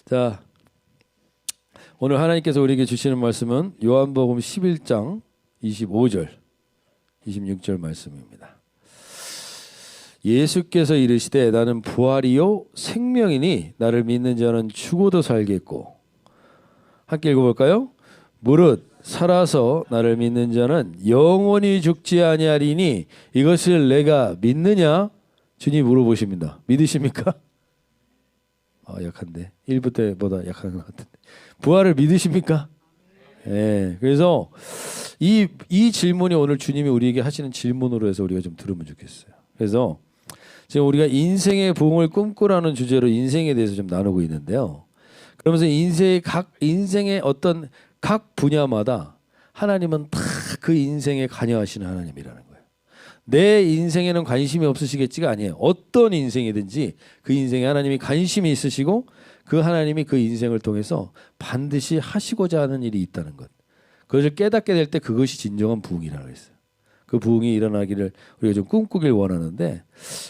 자, 오늘 하나님께서 우리에게 주시는 말씀은 요한복음 11장 25절, 26절 말씀입니다. 예수께서 이르시되 나는 부활이요 생명이니 나를 믿는 자는 죽어도 살겠고, 함께 읽어볼까요? 무릇 살아서 나를 믿는 자는 영원히 죽지 아니하리니 이것을 내가 믿느냐? 주님 물어보십니다. 믿으십니까? 약한데 1부 때보다 약한 것 같은데 부활을 믿으십니까? 네. 그래서 이 질문이 오늘 주님이 우리에게 하시는 질문으로 해서 우리가 좀 들으면 좋겠어요. 그래서 지금 우리가 인생의 부흥을 꿈꾸라는 주제로 인생에 대해서 좀 나누고 있는데요. 그러면서 인생의 어떤 각 분야마다 하나님은 다 그 인생에 관여하시는 하나님이라는 거예요. 내 인생에는 관심이 없으시겠지가 아니에요. 어떤 인생이든지 그 인생에 하나님이 관심이 있으시고 그 하나님이 그 인생을 통해서 반드시 하시고자 하는 일이 있다는 것. 그것을 깨닫게 될 때 그것이 진정한 부흥이라고 했어요. 그 부흥이 일어나기를 우리가 좀 꿈꾸길 원하는데,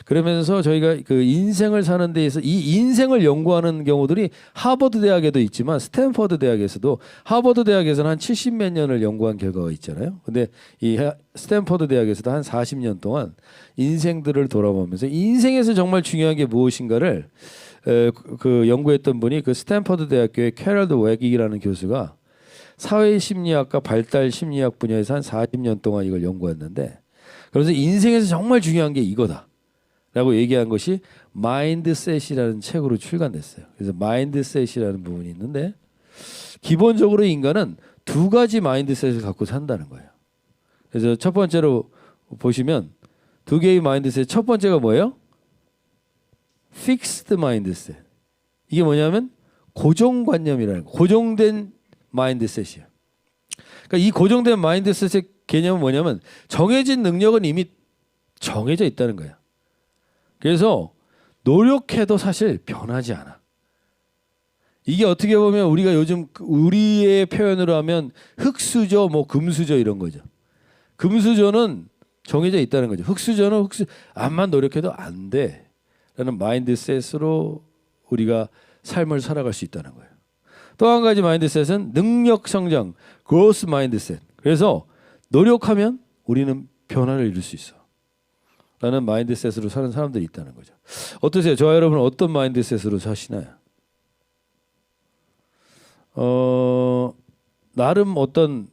그러면서 저희가 그 인생을 사는 데에서 이 인생을 연구하는 경우들이 하버드 대학에도 있지만 스탠퍼드 대학에서도, 하버드 대학에서는 한 70몇 년을 연구한 결과가 있잖아요. 근데 이 스탠퍼드 대학에서도 한 40년 동안 인생들을 돌아보면서 인생에서 정말 중요한 게 무엇인가를 그 연구했던 분이 그 스탠퍼드 대학교의 캐럴드 웨기라는 교수가 사회심리학과 발달심리학 분야에서 한 40년 동안 이걸 연구했는데, 그래서 인생에서 정말 중요한 게 이거다 라고 얘기한 것이 마인드셋이라는 책으로 출간됐어요. 그래서 마인드셋이라는 부분이 있는데, 기본적으로 인간은 두 가지 마인드셋을 갖고 산다는 거예요. 그래서 첫 번째로 보시면 두 개의 마인드셋, 첫 번째가 뭐예요? Fixed mindset. 이게 뭐냐면 고정관념이라는 거, 고정된 마인드셋이에요. 그러니까 이 고정된 마인드셋의 개념은 뭐냐면 정해진 능력은 이미 정해져 있다는 거예요. 그래서 노력해도 사실 변하지 않아. 이게 어떻게 보면 우리가 요즘 우리의 표현으로 하면 흙수저, 뭐 금수저 이런 거죠. 금수저는 정해져 있다는 거죠. 흙수저는 암만 노력해도 안 돼 라는 마인드셋으로 우리가 삶을 살아갈 수 있다는 거예요. 또 한 가지 마인드셋은 능력 성장, growth 마인드셋. 그래서 노력하면 우리는 변화를 이룰 수 있어 라는 마인드셋으로 사는 사람들이 있다는 거죠. 어떠세요? 저와 여러분은 어떤 마인드셋으로 사시나요? 나름 어떤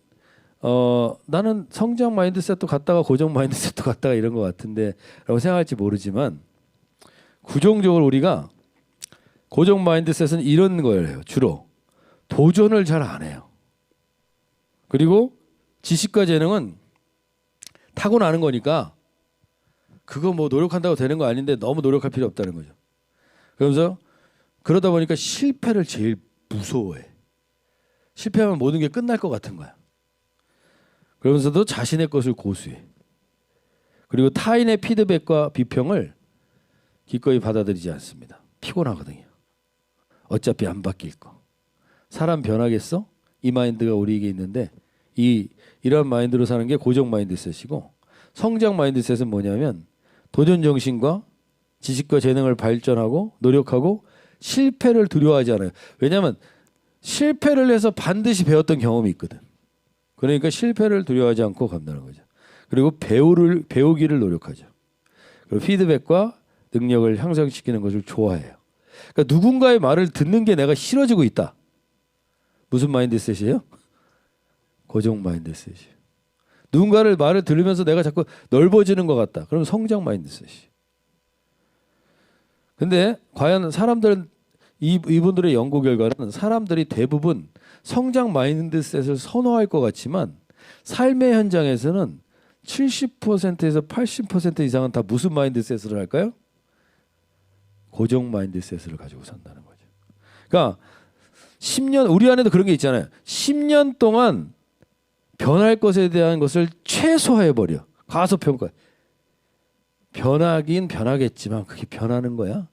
나는 성장 마인드셋도 갔다가 고정 마인드셋도 갔다가 이런 것 같은데 라고 생각할지 모르지만, 구종적으로 우리가 고정 마인드셋은 이런 거예요. 주로 도전을 잘 안 해요. 그리고 지식과 재능은 타고나는 거니까 그거 뭐 노력한다고 되는 거 아닌데 너무 노력할 필요 없다는 거죠. 그러면서 그러다 보니까 실패를 제일 무서워해. 실패하면 모든 게 끝날 것 같은 거야. 그러면서도 자신의 것을 고수해. 그리고 타인의 피드백과 비평을 기꺼이 받아들이지 않습니다. 피곤하거든요. 어차피 안 바뀔 거. 사람 변하겠어? 이 마인드가 우리에게 있는데, 이런 마인드로 사는 게 고정 마인드셋이고, 성장 마인드셋은 뭐냐면 도전 정신과 지식과 재능을 발전하고 노력하고 실패를 두려워하지 않아요. 왜냐하면 실패를 해서 반드시 배웠던 경험이 있거든. 그러니까 실패를 두려워하지 않고 간다는 거죠. 그리고 배우기를 노력하죠. 그리고 피드백과 능력을 향상시키는 것을 좋아해요. 그러니까 누군가의 말을 듣는 게 내가 싫어지고 있다. 무슨 마인드셋이에요? 고정 마인드셋이에요. 누군가를 말을 들으면서 내가 자꾸 넓어지는 것 같다. 그럼 성장 마인드셋이에요. 근데 과연 사람들은 이분들의 연구 결과는 사람들이 대부분 성장 마인드셋을 선호할 것 같지만 삶의 현장에서는 70%에서 80% 이상은 다 무슨 마인드셋을 할까요? 고정 마인드셋을 가지고 산다는 거죠. 그러니까 10년, 우리 안에도 그런 게 있잖아요. 10년 동안 변할 것에 대한 것을 최소화해버려. 과소평가. 변하긴 변하겠지만 그게 변하는 거야?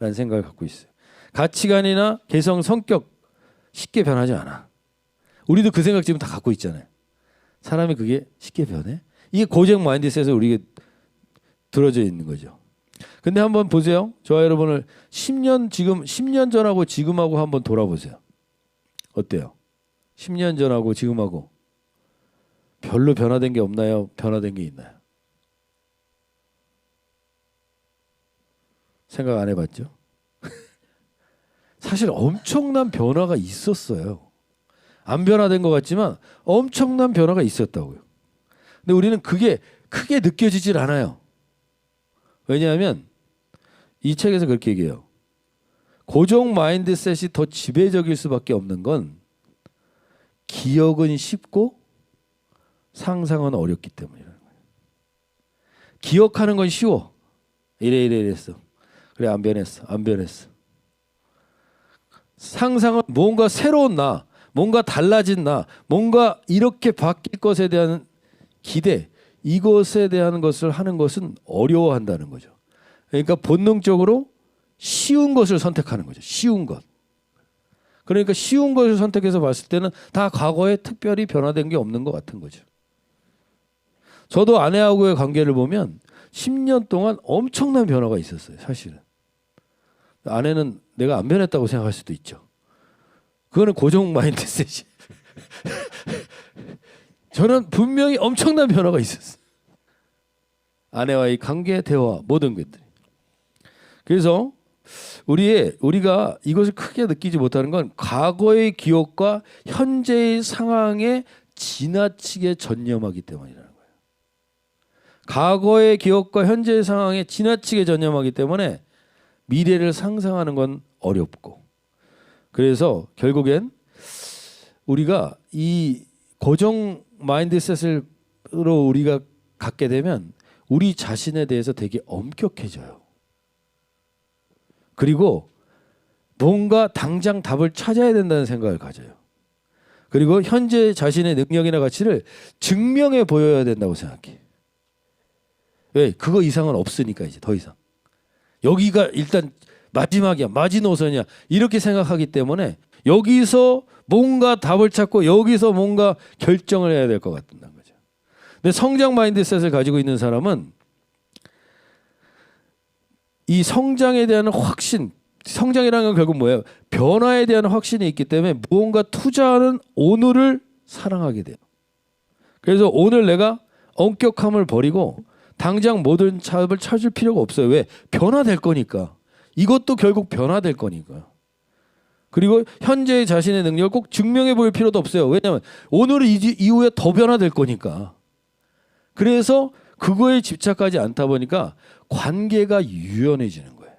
라는 생각을 갖고 있어요. 가치관이나 개성, 성격 쉽게 변하지 않아. 우리도 그 생각 지금 다 갖고 있잖아요. 사람이 그게 쉽게 변해? 이게 고정 마인드셋에 우리가 들어져 있는 거죠. 근데 한번 보세요. 저와 여러분을 10년 전하고 지금하고 한번 돌아보세요. 어때요? 10년 전하고 지금하고 별로 변화된 게 없나요? 변화된 게 있나요? 생각 안 해봤죠? 사실 엄청난 변화가 있었어요. 안 변화된 것 같지만 엄청난 변화가 있었다고요. 근데 우리는 그게 크게 느껴지질 않아요. 왜냐하면 이 책에서 그렇게 얘기해요. 고정 마인드셋이 더 지배적일 수밖에 없는 건 기억은 쉽고 상상은 어렵기 때문이라는 거예요. 기억하는 건 쉬워. 이랬어. 그래, 안 변했어. 상상은 뭔가 새로운 나, 뭔가 달라진 나, 뭔가 이렇게 바뀔 것에 대한 기대, 이것에 대한 것을 하는 것은 어려워한다는 거죠. 그러니까 본능적으로 쉬운 것을 선택하는 거죠. 쉬운 것. 그러니까 쉬운 것을 선택해서 봤을 때는 다 과거에 특별히 변화된 게 없는 것 같은 거죠. 저도 아내하고의 관계를 보면 10년 동안 엄청난 변화가 있었어요. 사실은. 아내는 내가 안 변했다고 생각할 수도 있죠. 그거는 고정 마인드셋이. 저는 분명히 엄청난 변화가 있었어요. 아내와의 관계, 대화, 모든 것들이. 그래서 우리가 이것을 크게 느끼지 못하는 건 과거의 기억과 현재의 상황에 지나치게 전념하기 때문이라는 거예요. 과거의 기억과 현재의 상황에 지나치게 전념하기 때문에 미래를 상상하는 건 어렵고, 그래서 결국엔 우리가 이 고정 마인드셋으로 우리가 갖게 되면 우리 자신에 대해서 되게 엄격해져요. 그리고 뭔가 당장 답을 찾아야 된다는 생각을 가져요. 그리고 현재 자신의 능력이나 가치를 증명해 보여야 된다고 생각해. 왜? 그거 이상은 없으니까 이제 더 이상. 여기가 일단 마지막이야, 마지노선이야 이렇게 생각하기 때문에 여기서 뭔가 답을 찾고 여기서 뭔가 결정을 해야 될 것 같다는 거죠. 근데 성장 마인드셋을 가지고 있는 사람은 이 성장에 대한 확신, 성장이라는 건 결국 뭐예요? 변화에 대한 확신이 있기 때문에 무언가 투자하는 오늘을 사랑하게 돼요. 그래서 오늘 내가 엄격함을 버리고 당장 모든 답을 찾을 필요가 없어요. 왜? 변화될 거니까. 이것도 결국 변화될 거니까. 그리고 현재의 자신의 능력을 꼭 증명해 보일 필요도 없어요. 왜냐하면 오늘 이후에 더 변화될 거니까. 그래서 그거에 집착하지 않다 보니까 관계가 유연해지는 거예요.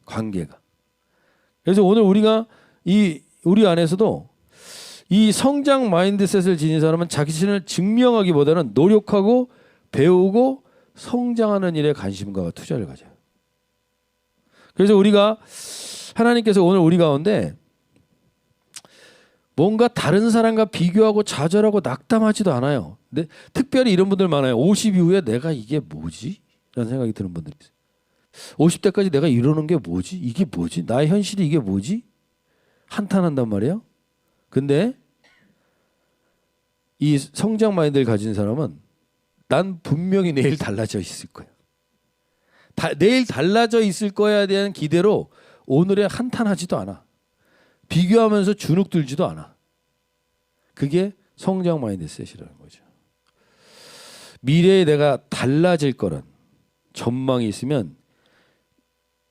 관계가. 그래서 오늘 우리가 우리 안에서도 이 성장 마인드셋을 지닌 사람은 자기 자신을 증명하기보다는 노력하고 배우고 성장하는 일에 관심과 투자를 가져요. 그래서 우리가 하나님께서 오늘 우리 가운데 뭔가 다른 사람과 비교하고 좌절하고 낙담하지도 않아요. 근데 특별히 이런 분들 많아요. 50 이후에 내가 이게 뭐지? 라는 생각이 드는 분들이 있어요. 50대까지 내가 이러는 게 뭐지? 이게 뭐지? 나의 현실이 이게 뭐지? 한탄한단 말이에요. 근데 이 성장 마인드를 가진 사람은 난 분명히 내일 달라져 있을 거야. 내일 달라져 있을 거야에 대한 기대로 오늘에 한탄하지도 않아. 비교하면서 주눅 들지도 않아. 그게 성장 마인드셋이라는 거죠. 미래에 내가 달라질 거란 전망이 있으면,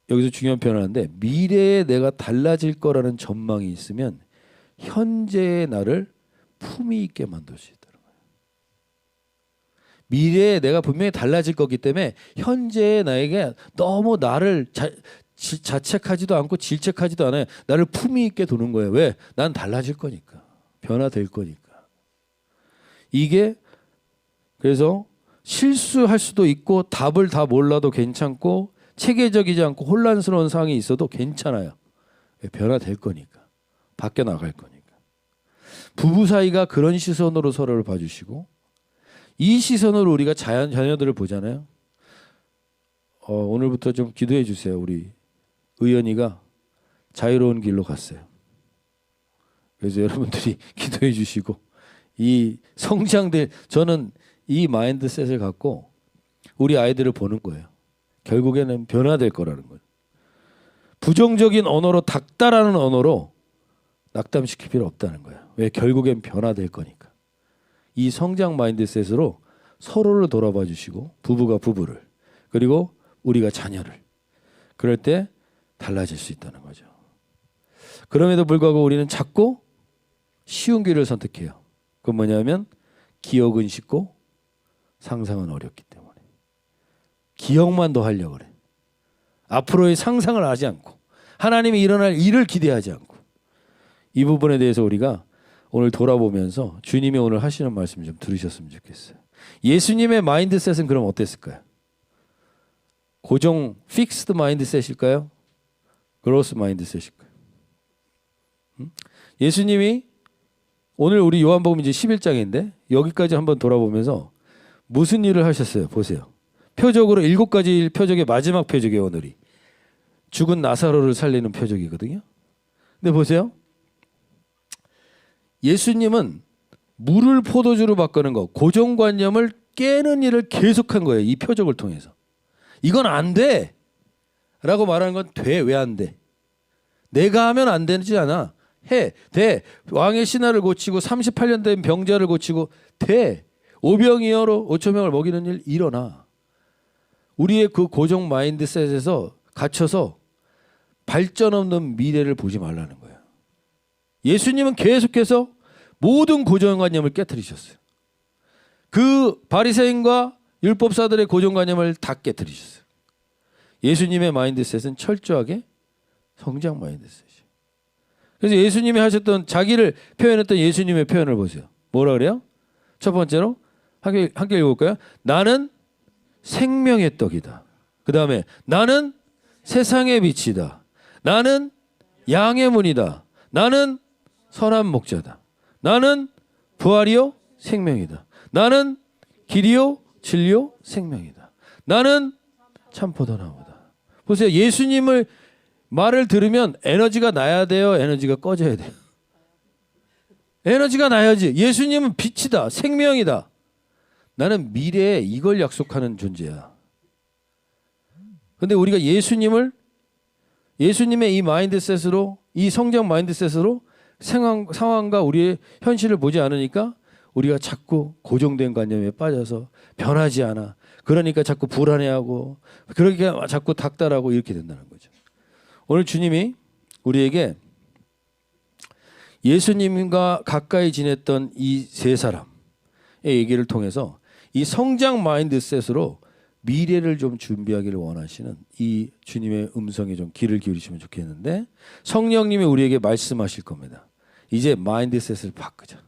여기서 중요한 표현하는데, 미래에 내가 달라질 거라는 전망이 있으면 현재의 나를 품위 있게 만들 수 있다는 거예요. 미래에 내가 분명히 달라질 거기 때문에 현재의 나에게 너무 나를 자책하지도 않고 질책하지도 않아요. 나를 품위 있게 두는 거예요. 왜? 난 달라질 거니까. 변화될 거니까. 이게 그래서 실수할 수도 있고 답을 다 몰라도 괜찮고 체계적이지 않고 혼란스러운 상황이 있어도 괜찮아요. 변화될 거니까. 바뀌어 나갈 거니까. 부부 사이가 그런 시선으로 서로를 봐주시고, 이 시선으로 우리가 자녀들을 보잖아요. 오늘부터 좀 기도해 주세요. 우리 의연이가 자유로운 길로 갔어요. 그래서 여러분들이 기도해 주시고, 이 성장될, 저는 이 마인드셋을 갖고 우리 아이들을 보는 거예요. 결국에는 변화될 거라는 거예요. 부정적인 언어로 닥다라는 언어로 낙담시킬 필요 없다는 거예요. 왜? 결국엔 변화될 거니까. 이 성장 마인드셋으로 서로를 돌아봐 주시고 부부가 부부를 그리고 우리가 자녀를 그럴 때 달라질 수 있다는 거죠. 그럼에도 불구하고 우리는 자꾸 쉬운 길을 선택해요. 그건 뭐냐면 기억은 쉽고 상상은 어렵기 때문에 기억만 더 하려고 그래. 앞으로의 상상을 하지 않고 하나님이 일어날 일을 기대하지 않고 이 부분에 대해서 우리가 오늘 돌아보면서 주님이 오늘 하시는 말씀 좀 들으셨으면 좋겠어요. 예수님의 마인드셋은 그럼 어땠을까요? 고정 픽스드 마인드셋일까요? 그로스 마인드셋일까요? 예수님이 오늘 우리 요한복음 이제 11장인데 여기까지 한번 돌아보면서 무슨 일을 하셨어요? 보세요. 표적으로 7가지 표적의 마지막 표적이에요. 오늘이. 죽은 나사로를 살리는 표적이거든요. 근데 보세요. 예수님은 물을 포도주로 바꾸는 거, 고정관념을 깨는 일을 계속한 거예요. 이 표적을 통해서. 이건 안 돼! 라고 말하는 건 돼. 왜 안 돼? 내가 하면 안 되지 않아. 해. 돼. 왕의 신하를 고치고 38년 된 병자를 고치고 돼. 오병이어로 5천 명을 먹이는 일 일어나. 우리의 그 고정 마인드셋에서 갇혀서 발전 없는 미래를 보지 말라는 거예요. 예수님은 계속해서 모든 고정관념을 깨뜨리셨어요. 그 바리새인과 율법사들의 고정관념을 다 깨뜨리셨어요. 예수님의 마인드셋은 철저하게 성장 마인드셋이에요. 그래서 예수님이 하셨던 자기를 표현했던 예수님의 표현을 보세요. 뭐라 그래요? 첫 번째로 함께 읽어볼까요? 나는 생명의 떡이다. 그 다음에 나는 세상의 빛이다. 나는 양의 문이다. 나는 선한 목자다. 나는 부활이요 생명이다. 나는 길이요 진리요 생명이다. 나는 참포도나무다. 보세요. 예수님을 말을 들으면 에너지가 나야 돼요? 에너지가 꺼져야 돼요? 에너지가 나야지. 예수님은 빛이다. 생명이다. 나는 미래에 이걸 약속하는 존재야. 근데 우리가 예수님의 이 마인드셋으로 이 성장 마인드셋으로 상황과 우리의 현실을 보지 않으니까 우리가 자꾸 고정된 관념에 빠져서 변하지 않아. 그러니까 자꾸 불안해하고 그러니까 자꾸 닥달하고 이렇게 된다는 거죠. 오늘 주님이 우리에게 예수님과 가까이 지냈던 이 세 사람의 얘기를 통해서 이 성장 마인드셋으로 미래를 좀 준비하기를 원하시는 이 주님의 음성에 좀 귀를 기울이시면 좋겠는데 성령님이 우리에게 말씀하실 겁니다. 이제 마인드셋을 바꾸자.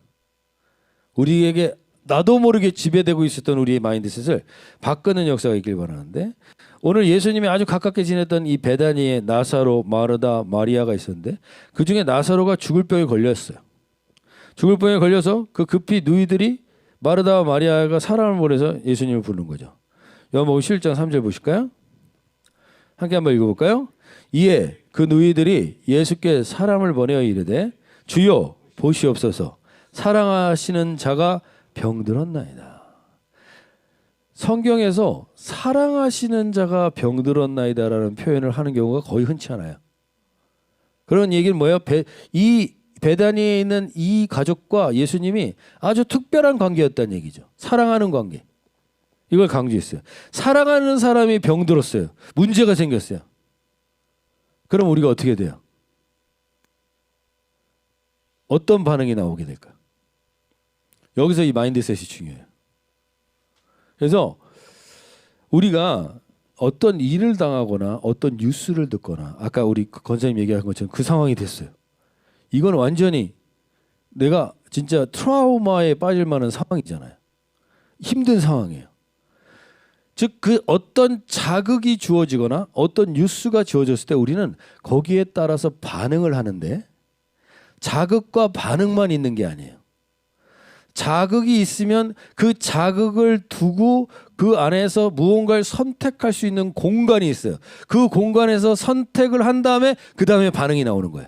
우리에게 나도 모르게 지배되고 있었던 우리의 마인드셋을 바꾸는 역사가 있길 바라는데 오늘 예수님이 아주 가깝게 지냈던 이 베다니에 나사로, 마르다, 마리아가 있었는데 그 중에 나사로가 죽을 병에 걸렸어요. 죽을 병에 걸려서 그 급히 누이들이 마르다와 마리아가 사람을 보내서 예수님을 부르는 거죠. 요한복음 11장 3절 보실까요? 함께 한번 읽어볼까요? 이에 그 누이들이 예수께 사람을 보내어 이르되 주여 보시옵소서 사랑하시는 자가 병들었나이다. 성경에서 사랑하시는 자가 병들었나이다라는 표현을 하는 경우가 거의 흔치 않아요. 그런 얘기는 뭐예요? 이 베다니에 있는 이 가족과 예수님이 아주 특별한 관계였다는 얘기죠. 사랑하는 관계. 이걸 강조했어요. 사랑하는 사람이 병들었어요. 문제가 생겼어요. 그럼 우리가 어떻게 돼요? 어떤 반응이 나오게 될까? 여기서 이 마인드셋이 중요해요. 그래서 우리가 어떤 일을 당하거나 어떤 뉴스를 듣거나 아까 우리 권사님 얘기한 것처럼 그 상황이 됐어요. 이건 완전히 내가 진짜 트라우마에 빠질 만한 상황이잖아요. 힘든 상황이에요. 즉 그 어떤 자극이 주어지거나 어떤 뉴스가 주어졌을 때 우리는 거기에 따라서 반응을 하는데 자극과 반응만 있는 게 아니에요. 자극이 있으면 그 자극을 두고 그 안에서 무언가를 선택할 수 있는 공간이 있어요. 그 공간에서 선택을 한 다음에 그 다음에 반응이 나오는 거예요.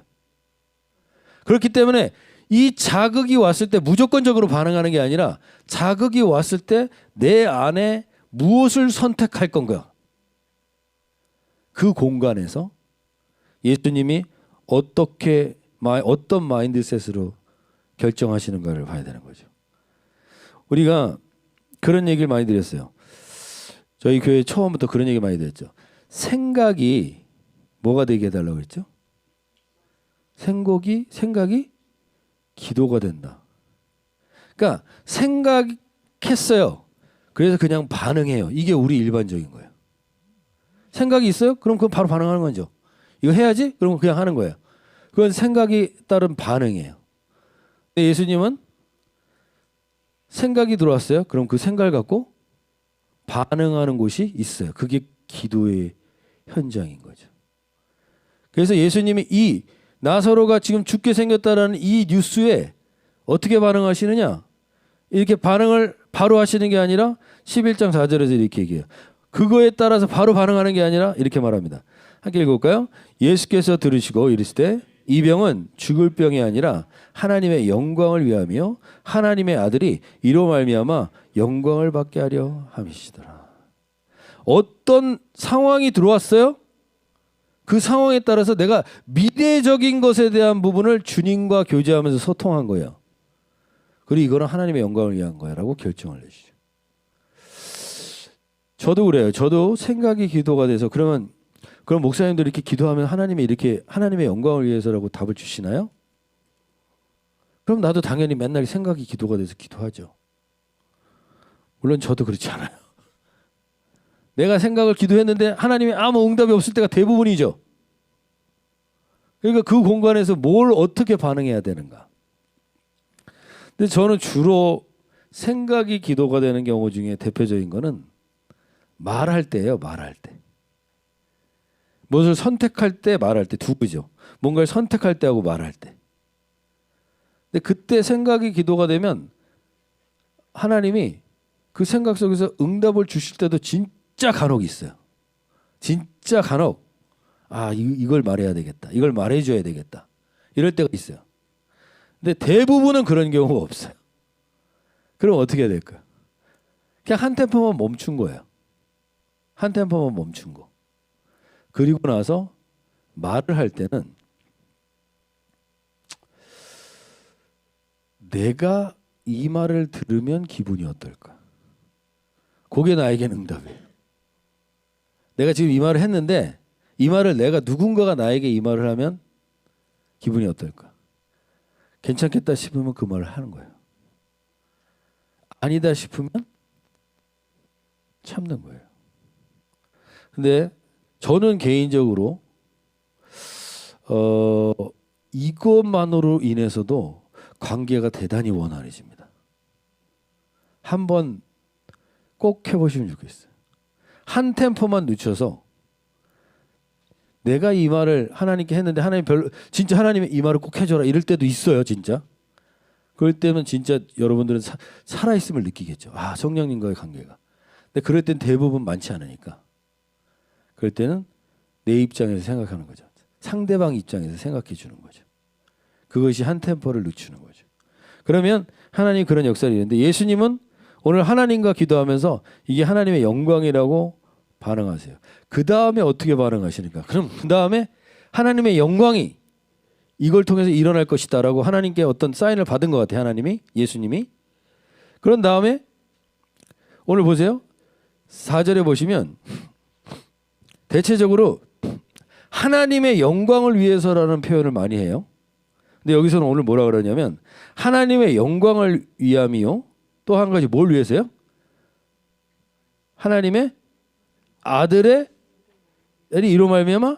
그렇기 때문에 이 자극이 왔을 때 무조건적으로 반응하는 게 아니라 자극이 왔을 때 내 안에 무엇을 선택할 건가? 그 공간에서 예수님이 어떤 마인드셋으로 결정하시는가를 봐야 되는 거죠. 우리가 그런 얘기를 많이 드렸어요. 저희 교회 처음부터 그런 얘기 많이 드렸죠. 생각이 뭐가 되게 해달라고 그랬죠? 생각이 기도가 된다. 그러니까 생각했어요. 그래서 그냥 반응해요. 이게 우리 일반적인 거예요. 생각이 있어요? 그럼 그건 바로 반응하는 거죠. 이거 해야지? 그럼 그냥 하는 거예요. 그건 생각이 따른 반응이에요. 근데 예수님은 생각이 들어왔어요. 그럼 그 생각을 갖고 반응하는 곳이 있어요. 그게 기도의 현장인 거죠. 그래서 예수님이 이 나사로가 지금 죽게 생겼다라는 이 뉴스에 어떻게 반응하시느냐? 이렇게 반응을 바로 하시는 게 아니라 11장 4절에서 이렇게 얘기해요. 그거에 따라서 바로 반응하는 게 아니라 이렇게 말합니다. 함께 읽어볼까요? 예수께서 들으시고 이르시되 이 병은 죽을 병이 아니라 하나님의 영광을 위하며 하나님의 아들이 이로 말미암아 영광을 받게 하려 함이시더라. 어떤 상황이 들어왔어요? 그 상황에 따라서 내가 미래적인 것에 대한 부분을 주님과 교제하면서 소통한 거예요. 그리고 이거는 하나님의 영광을 위한 거야라고 결정을 내주죠. 저도 그래요. 저도 생각이 기도가 돼서 그럼 목사님들 이렇게 기도하면 하나님이 이렇게 하나님의 영광을 위해서라고 답을 주시나요? 그럼 나도 당연히 맨날 생각이 기도가 돼서 기도하죠. 물론 저도 그렇지 않아요. 내가 생각을 기도했는데 하나님이 아무 응답이 없을 때가 대부분이죠. 그러니까 그 공간에서 뭘 어떻게 반응해야 되는가. 근데 저는 주로 생각이 기도가 되는 경우 중에 대표적인 거는 말할 때예요. 말할 때. 무엇을 선택할 때 말할 때 두 개죠. 뭔가를 선택할 때하고 말할 때. 근데 그때 생각이 기도가 되면 하나님이 그 생각 속에서 응답을 주실 때도 진짜 간혹 있어요. 진짜 간혹 이걸 말해야 되겠다. 이걸 말해줘야 되겠다. 이럴 때가 있어요. 근데 대부분은 그런 경우가 없어요. 그럼 어떻게 해야 될까요? 그냥 한 템포만 멈춘 거예요. 한 템포만 멈춘 거. 그리고 나서 말을 할 때는 내가 이 말을 들으면 기분이 어떨까? 그게 나에게는 응답이에요. 내가 지금 이 말을 했는데 이 말을 내가 누군가가 나에게 이 말을 하면 기분이 어떨까? 괜찮겠다 싶으면 그 말을 하는 거예요. 아니다 싶으면 참는 거예요. 근데 저는 개인적으로 이것만으로 인해서도 관계가 대단히 원활해집니다. 한번 꼭 해보시면 좋겠어요. 한 템포만 늦춰서 내가 이 말을 하나님께 했는데 진짜 하나님이 이 말을 꼭 해줘라 이럴 때도 있어요. 진짜. 그럴 때는 진짜 여러분들은 살아있음을 느끼겠죠. 성령님과의 관계가. 근데 그럴 땐 대부분 많지 않으니까. 그럴 때는 내 입장에서 생각하는 거죠. 상대방 입장에서 생각해 주는 거죠. 그것이 한 템포를 늦추는 거죠. 그러면 하나님이 그런 역사를 이루는데 예수님은 오늘 하나님과 기도하면서 이게 하나님의 영광이라고 반응하세요. 그 다음에 어떻게 반응하시는가? 그럼 그 다음에 하나님의 영광이 이걸 통해서 일어날 것이다라고 하나님께 어떤 사인을 받은 것 같아요. 예수님이. 그런 다음에 오늘 보세요. 4절에 보시면 대체적으로 하나님의 영광을 위해서라는 표현을 많이 해요. 근데 여기서는 오늘 뭐라 그러냐면 하나님의 영광을 위함이요. 또 한 가지 뭘 위해서요? 하나님의 아들의 이로 말미암아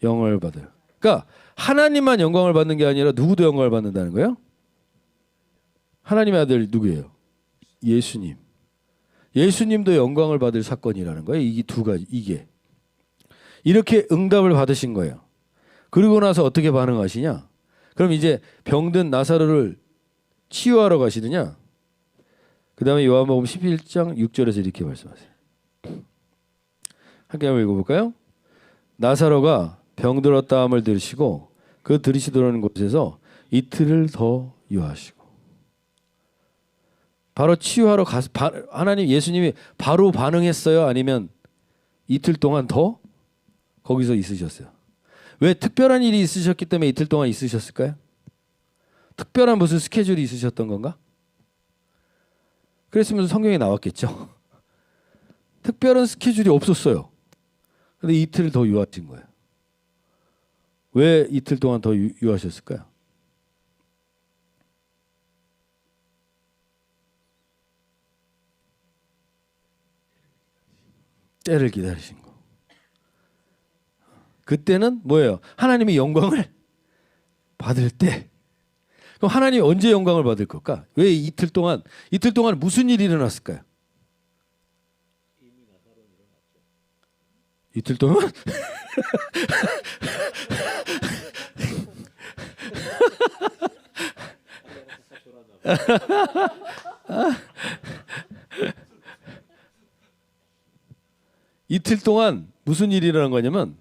영광을 받아요. 그러니까 하나님만 영광을 받는 게 아니라 누구도 영광을 받는다는 거예요? 하나님의 아들 누구예요? 예수님. 예수님도 영광을 받을 사건이라는 거예요. 이 두 가지 이게. 이렇게 응답을 받으신 거예요. 그리고 나서 어떻게 반응하시냐? 그럼 이제 병든 나사로를 치유하러 가시느냐? 그 다음에 요한복음 11장 6절에서 이렇게 말씀하세요. 함께 한번 읽어볼까요? 나사로가 병들었다함을 들으시고 그 들으시더라는 곳에서 이틀을 더 유하시고 바로 치유하러 가서 예수님이 바로 반응했어요? 아니면 이틀 동안 더 거기서 있으셨어요. 왜? 특별한 일이 있으셨기 때문에 이틀 동안 있으셨을까요? 특별한 무슨 스케줄이 있으셨던 건가? 그랬으면 성경에 나왔겠죠. 특별한 스케줄이 없었어요. 근데 이틀 더 유하신 거예요. 왜 이틀 동안 더 유하셨을까요? 때를 기다리신 거. 그때는 뭐예요? 하나님이 영광을 받을 때. 그럼 하나님이 언제 영광을 받을 걸까? 왜 이틀 동안 무슨 일이 일어났을까요? 이틀 동안? 이틀 동안 무슨 일이 일어난 거냐면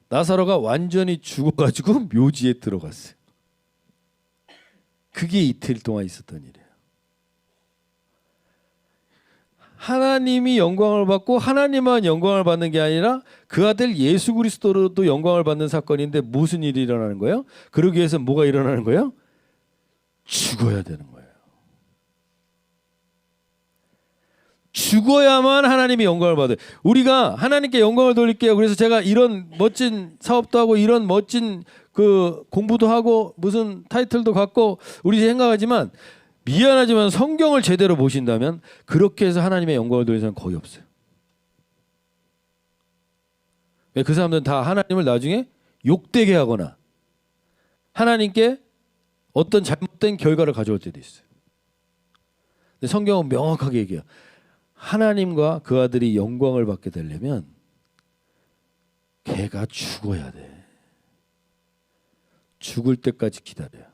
나사로가 완전히 죽어가지고 묘지에 들어갔어요. 그게 이틀 동안 있었던 일이에요. 하나님이 영광을 받고 하나님만 영광을 받는 게 아니라 그 아들 예수 그리스도로도 영광을 받는 사건인데 무슨 일이 일어나는 거예요? 그러기 위해서 뭐가 일어나는 거예요? 죽어야 되는 거예요. 죽어야만 하나님이 영광을 받아요. 우리가 하나님께 영광을 돌릴게요. 그래서 제가 이런 멋진 사업도 하고 이런 멋진 그 공부도 하고 무슨 타이틀도 갖고 우리 생각하지만 미안하지만 성경을 제대로 보신다면 그렇게 해서 하나님의 영광을 돌리는 사람은 거의 없어요. 그 사람들은 다 하나님을 나중에 욕되게 하거나 하나님께 어떤 잘못된 결과를 가져올 때도 있어요. 근데 성경은 명확하게 얘기해요. 하나님과 그 아들이 영광을 받게 되려면 걔가 죽어야 돼. 죽을 때까지 기다려요.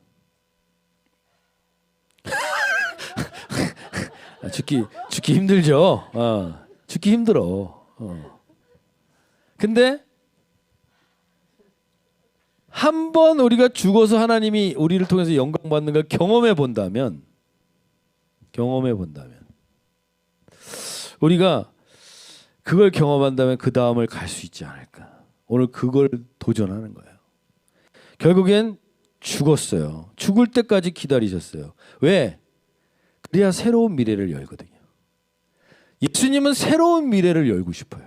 죽기 힘들죠. 죽기 힘들어. 근데 한번 우리가 죽어서 하나님이 우리를 통해서 영광 받는 걸 경험해 본다면 우리가 그걸 경험한다면 그 다음을 갈 수 있지 않을까. 오늘 그걸 도전하는 거예요. 결국엔 죽었어요. 죽을 때까지 기다리셨어요. 왜? 그래야 새로운 미래를 열거든요. 예수님은 새로운 미래를 열고 싶어요.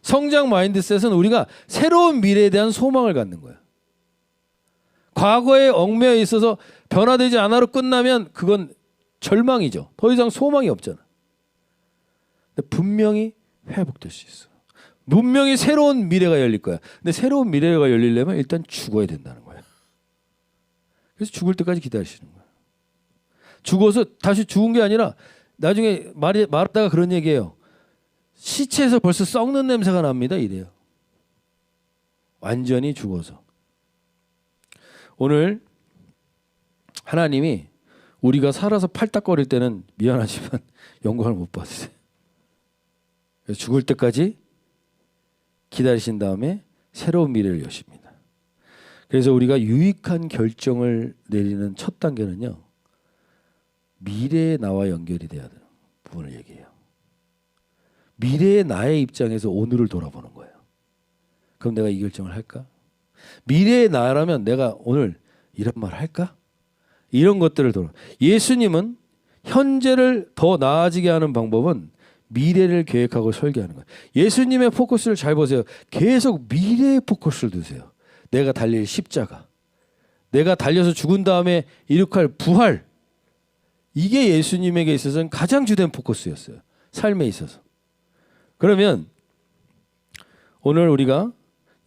성장 마인드셋은 우리가 새로운 미래에 대한 소망을 갖는 거예요. 과거에 얽매여 있어서 변화되지 않아로 끝나면 그건 절망이죠. 더 이상 소망이 없잖아. 근데 분명히 회복될 수 있어. 분명히 새로운 미래가 열릴 거야. 근데 새로운 미래가 열리려면 일단 죽어야 된다는 거예요. 그래서 죽을 때까지 기다리시는 거예요. 죽어서 다시 죽은 게 아니라 나중에 말하다가 그런 얘기예요. 시체에서 벌써 썩는 냄새가 납니다. 이래요. 완전히 죽어서. 오늘 하나님이 우리가 살아서 팔딱거릴 때는 미안하지만 영광을 못 받으세요. 그래서 죽을 때까지 기다리신 다음에 새로운 미래를 여십니다. 그래서 우리가 유익한 결정을 내리는 첫 단계는요. 미래의 나와 연결이 돼야 되는 부분을 얘기해요. 미래의 나의 입장에서 오늘을 돌아보는 거예요. 그럼 내가 이 결정을 할까? 미래의 나라면 내가 오늘 이런 말 할까? 이런 것들을 돌아. 예수님은 현재를 더 나아지게 하는 방법은 미래를 계획하고 설계하는 거예요. 예수님의 포커스를 잘 보세요. 계속 미래의 포커스를 두세요. 내가 달릴 십자가, 내가 달려서 죽은 다음에 이룩할 부활, 이게 예수님에게 있어서는 가장 주된 포커스였어요. 삶에 있어서. 그러면 오늘 우리가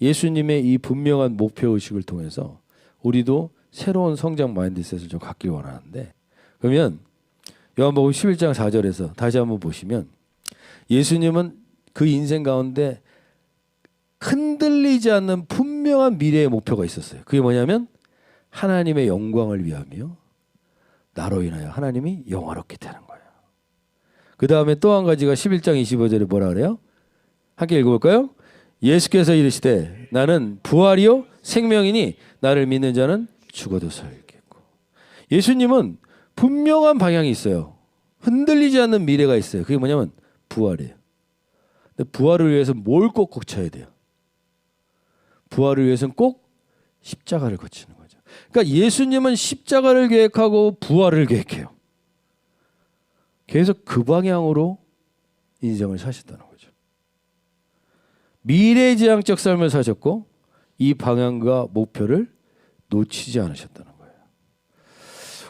예수님의 이 분명한 목표의식을 통해서 우리도 새로운 성장 마인드셋을 좀 갖길 원하는데, 그러면 요한복음 11장 4절에서 다시 한번 보시면 예수님은 그 인생 가운데 흔들리지 않는 분명한 미래의 목표가 있었어요. 그게 뭐냐면 하나님의 영광을 위하며 나로 인하여 하나님이 영화롭게 되는 거예요. 그 다음에 또 한 가지가 11장 25절에 뭐라 그래요? 함께 읽어볼까요? 예수께서 이르시되 나는 부활이요 생명이니 나를 믿는 자는 죽어도 살겠고. 예수님은 분명한 방향이 있어요. 흔들리지 않는 미래가 있어요. 그게 뭐냐면 부활이에요. 근데 부활을 위해서 뭘 꼭꼭 쳐야 돼요? 부활을 위해서는 꼭 십자가를 거치는 거죠. 그러니까 예수님은 십자가를 계획하고 부활을 계획해요. 계속 그 방향으로 인생을 사셨다는 거죠. 미래지향적 삶을 사셨고 이 방향과 목표를 놓치지 않으셨다는 거예요.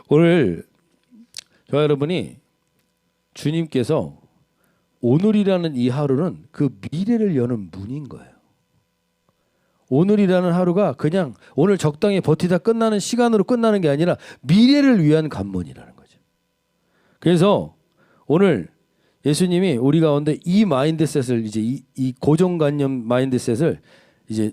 오늘 저와 여러분이 주님께서 오늘이라는 이 하루는 그 미래를 여는 문인 거예요. 오늘이라는 하루가 그냥 오늘 적당히 버티다 끝나는 시간으로 끝나는 게 아니라 미래를 위한 관문이라는 거죠. 그래서 오늘 예수님이 우리 가운데 이 마인드셋을 이제 이 고정관념 마인드셋을 이제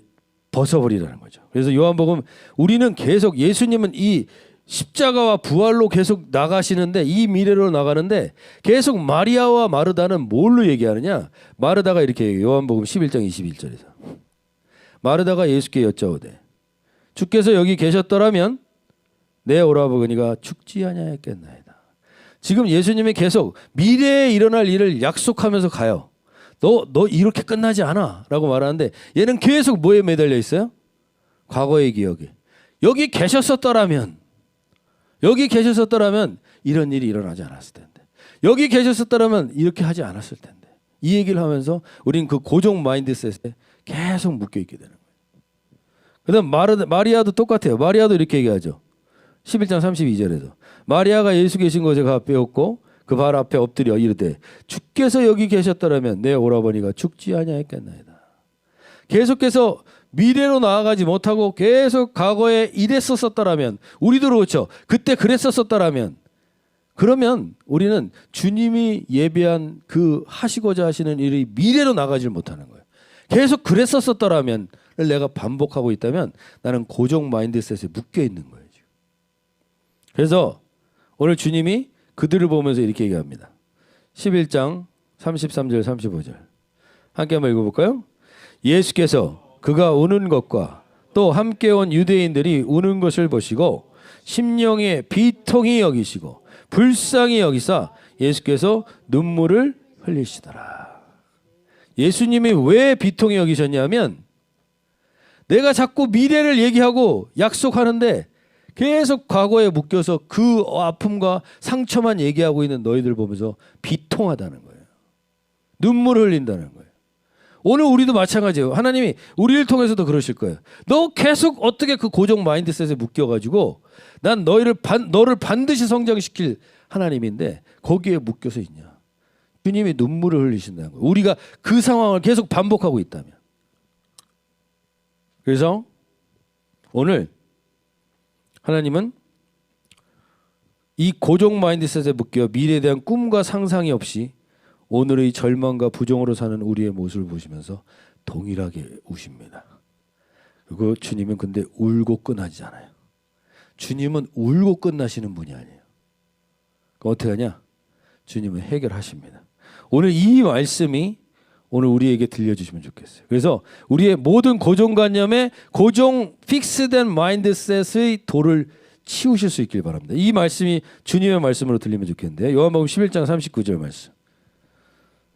벗어버리라는 거죠. 그래서 요한복음 우리는 계속 예수님은 이 십자가와 부활로 계속 나가시는데 이 미래로 나가는데 계속 마리아와 마르다는 뭘로 얘기하느냐? 마르다가 이렇게 얘기해요. 요한복음 11장 21절에서 마르다가 예수께 여짜오되 주께서 여기 계셨더라면 내 오라버니가 죽지 아니하였겠나이다. 지금 예수님이 계속 미래에 일어날 일을 약속하면서 가요. 너 이렇게 끝나지 않아 라고 말하는데 얘는 계속 뭐에 매달려 있어요? 과거의 기억에. 여기 계셨었더라면 이런 일이 일어나지 않았을 텐데. 여기 계셨었더라면 이렇게 하지 않았을 텐데. 이 얘기를 하면서 우린 그 고정 마인드셋에 계속 묶여있게 되는 거예요. 그 다음 마리아도 똑같아요. 마리아도 이렇게 얘기하죠. 11장 32절에서 마리아가 예수 계신 곳에 가 빼었고 그 발 앞에 엎드려 이르되 주께서 여기 계셨더라면 내 오라버니가 죽지 아니하였겠나이다. 계속해서 미래로 나아가지 못하고 계속 과거에 이랬었더라면 우리도 그렇죠. 그때 그랬었더라면 그러면 우리는 주님이 예배한 그 하시고자 하시는 일이 미래로 나가질 못하는 거예요. 계속 그랬었더라면 내가 반복하고 있다면 나는 고정 마인드셋에 묶여 있는 거예요. 그래서 오늘 주님이 그들을 보면서 이렇게 얘기합니다. 11장 33절 35절 함께 한번 읽어볼까요? 예수께서 그가 우는 것과 또 함께 온 유대인들이 우는 것을 보시고 심령에 비통히 여기시고 불쌍히 여기사 예수께서 눈물을 흘리시더라. 예수님이 왜 비통히 여기셨냐면 내가 자꾸 미래를 얘기하고 약속하는데 계속 과거에 묶여서 그 아픔과 상처만 얘기하고 있는 너희들 보면서 비통하다는 거예요. 눈물을 흘린다는 거예요. 오늘 우리도 마찬가지예요. 하나님이 우리를 통해서도 그러실 거예요. 너 계속 어떻게 그 고정 마인드셋에 묶여가지고 난 너를 반드시 성장시킬 하나님인데 거기에 묶여서 있냐. 주님이 눈물을 흘리신다는 거예요. 우리가 그 상황을 계속 반복하고 있다면. 그래서 오늘 하나님은 이 고정 마인드셋에 묶여 미래에 대한 꿈과 상상이 없이 오늘의 절망과 부정으로 사는 우리의 모습을 보시면서 동일하게 우십니다. 그리고 주님은 근데 울고 끝나지 않아요. 주님은 울고 끝나시는 분이 아니에요. 그럼 어떻게 하냐? 주님은 해결하십니다. 오늘 이 말씀이 오늘 우리에게 들려주시면 좋겠어요. 그래서 우리의 모든 고정관념에 고정 픽스된 마인드셋의 돌을 치우실 수 있길 바랍니다. 이 말씀이 주님의 말씀으로 들리면 좋겠는데 요한복음 11장 39절 말씀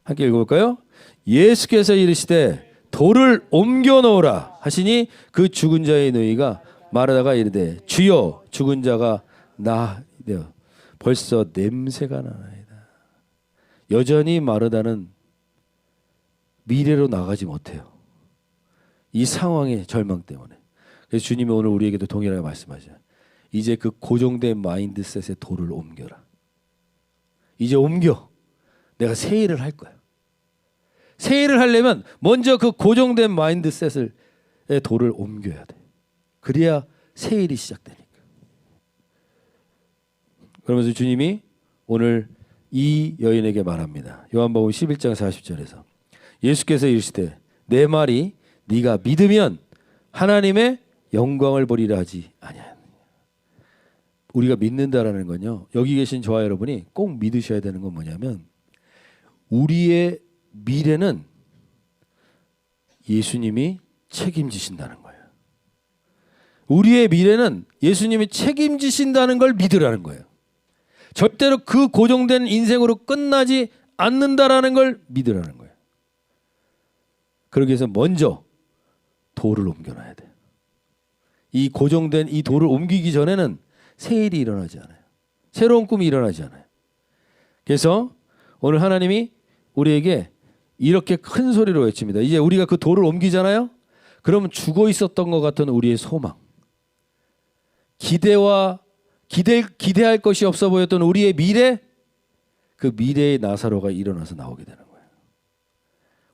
함께 읽어볼까요? 예수께서 이르시되 돌을 옮겨 놓으라 하시니 그 죽은 자의 너희가 마르다가 이르되 주여 죽은 자가 나되어 벌써 냄새가 나나이다. 여전히 마르다는 미래로 나가지 못해요. 이 상황의 절망 때문에. 그래서 주님이 오늘 우리에게도 동일하게 말씀하셔요. 이제 그 고정된 마인드셋의 돌을 옮겨라. 이제 옮겨. 내가 새 일을 할 거야. 새 일을 하려면 먼저 그 고정된 마인드셋의 돌을 옮겨야 돼. 그래야 새 일이 시작되니까. 그러면서 주님이 오늘 이 여인에게 말합니다. 요한복음 11장 40절에서 예수께서 이르시되 내 말이 네가 믿으면 하나님의 영광을 보리라 하지 아니하느냐. 우리가 믿는다라는 건요. 여기 계신 저와 여러분이 꼭 믿으셔야 되는 건 뭐냐면 우리의 미래는 예수님이 책임지신다는 거예요. 우리의 미래는 예수님이 책임지신다는 걸 믿으라는 거예요. 절대로 그 고정된 인생으로 끝나지 않는다라는 걸 믿으라는 거예요. 그러기 위해서 먼저 돌을 옮겨놔야 돼. 이 고정된 이 돌을 옮기기 전에는 새 일이 일어나지 않아요. 새로운 꿈이 일어나지 않아요. 그래서 오늘 하나님이 우리에게 이렇게 큰 소리로 외칩니다. 이제 우리가 그 돌을 옮기잖아요. 그러면 죽어 있었던 것 같은 우리의 소망, 기대할 것이 없어 보였던 우리의 미래, 그 미래의 나사로가 일어나서 나오게 되는 거예요.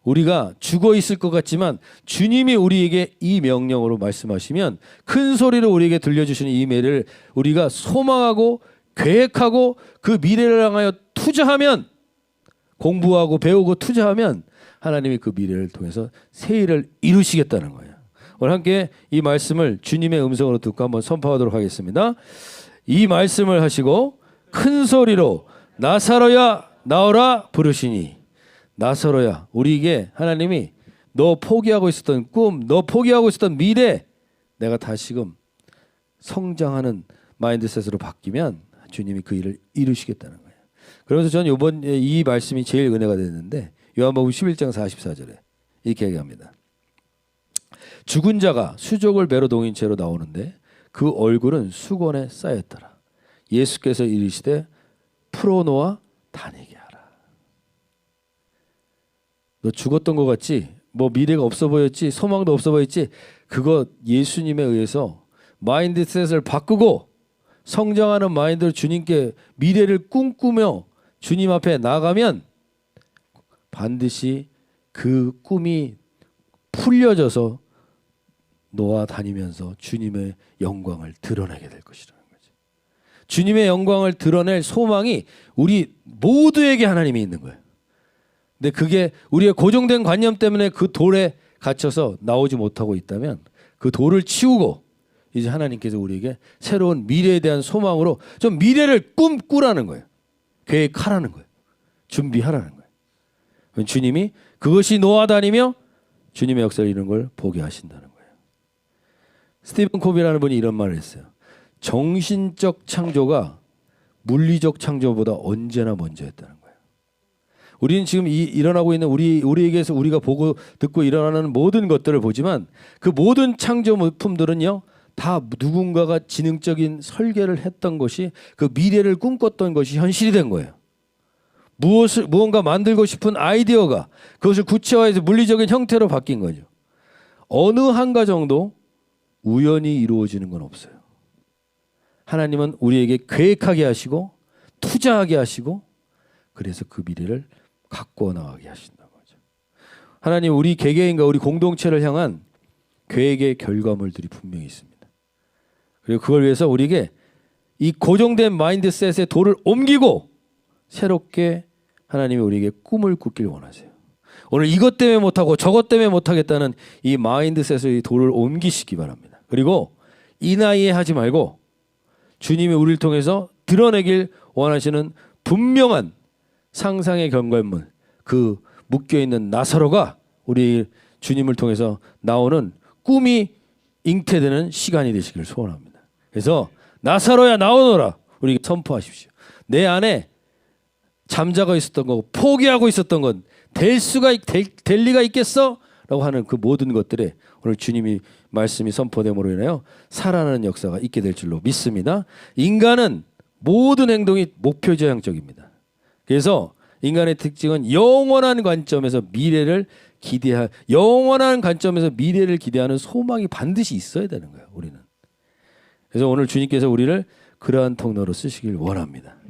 우리가 죽어 있을 것 같지만 주님이 우리에게 이 명령으로 말씀하시면 큰 소리로 우리에게 들려주시는 이 미래를 우리가 소망하고 계획하고 그 미래를 향하여 투자하면, 공부하고 배우고 투자하면 하나님이 그 미래를 통해서 새 일을 이루시겠다는 거예요. 오늘 함께 이 말씀을 주님의 음성으로 듣고 한번 선포하도록 하겠습니다. 이 말씀을 하시고 큰 소리로 나사로야 나오라 부르시니, 나사로야, 우리에게 하나님이 너 포기하고 있었던 꿈, 너 포기하고 있었던 미래, 내가 다시금 성장하는 마인드셋으로 바뀌면 주님이 그 일을 이루시겠다는 거예요. 그러면서 저는 이번 이 말씀이 제일 은혜가 됐는데, 요한복음 11장 44절에 이렇게 얘기합니다. 죽은 자가 수족을 배로 동인 채로 나오는데 그 얼굴은 수건에 쌓였더라. 예수께서 이르시되 풀어놓아 다니게 하라. 너 죽었던 것 같지? 뭐 미래가 없어 보였지? 소망도 없어 보였지? 그거 예수님에 의해서 마인드셋을 바꾸고 성장하는 마인드로 주님께 미래를 꿈꾸며 주님 앞에 나가면 반드시 그 꿈이 풀려져서 너와 다니면서 주님의 영광을 드러내게 될 것이라는 거죠. 주님의 영광을 드러낼 소망이 우리 모두에게 하나님이 있는 거예요. 근데 그게 우리의 고정된 관념 때문에 그 돌에 갇혀서 나오지 못하고 있다면 그 돌을 치우고 이제 하나님께서 우리에게 새로운 미래에 대한 소망으로 좀 미래를 꿈꾸라는 거예요. 계획하라는 거예요. 준비하라는 거예요. 주님이 그것이 놓아다니며 주님의 역사를 이루는 걸 보게 하신다는 거예요. 스티븐 코비라는 분이 이런 말을 했어요. 정신적 창조가 물리적 창조보다 언제나 먼저 했다는 거예요. 우리는 지금 일어나고 있는 우리에게서 우리가 보고 듣고 일어나는 모든 것들을 보지만 그 모든 창조물품들은요, 다 누군가가 지능적인 설계를 했던 것이, 그 미래를 꿈꿨던 것이 현실이 된 거예요. 무언가 만들고 싶은 아이디어가 그것을 구체화해서 물리적인 형태로 바뀐 거죠. 어느 한가 정도 우연히 이루어지는 건 없어요. 하나님은 우리에게 계획하게 하시고 투자하게 하시고 그래서 그 미래를 갖고 나가게 하신다는 거죠. 하나님 우리 개개인과 우리 공동체를 향한 계획의 결과물들이 분명히 있습니다. 그리고 그걸 위해서 우리에게 이 고정된 마인드셋의 돌을 옮기고 새롭게 하나님이 우리에게 꿈을 꾸길 원하세요. 오늘 이것 때문에 못하고 저것 때문에 못하겠다는 이 마인드셋의 돌을 옮기시기 바랍니다. 그리고 이 나이에 하지 말고 주님이 우리를 통해서 드러내길 원하시는 분명한 상상의 결과물, 그 묶여있는 나사로가 우리 주님을 통해서 나오는 꿈이 잉태되는 시간이 되시길 소원합니다. 그래서 나사로야 나오너라 우리 선포하십시오. 내 안에 잠자고 있었던 거, 포기하고 있었던 건 될 리가 있겠어? 라고 하는 그 모든 것들에 오늘 주님이 말씀이 선포됨으로 인하여 살아나는 역사가 있게 될 줄로 믿습니다. 인간은 모든 행동이 목표지향적입니다. 그래서 인간의 특징은 영원한 관점에서 미래를 기대하는 소망이 반드시 있어야 되는 거예요. 우리는. 그래서 오늘 주님께서 우리를 그러한 통로로 쓰시길 원합니다.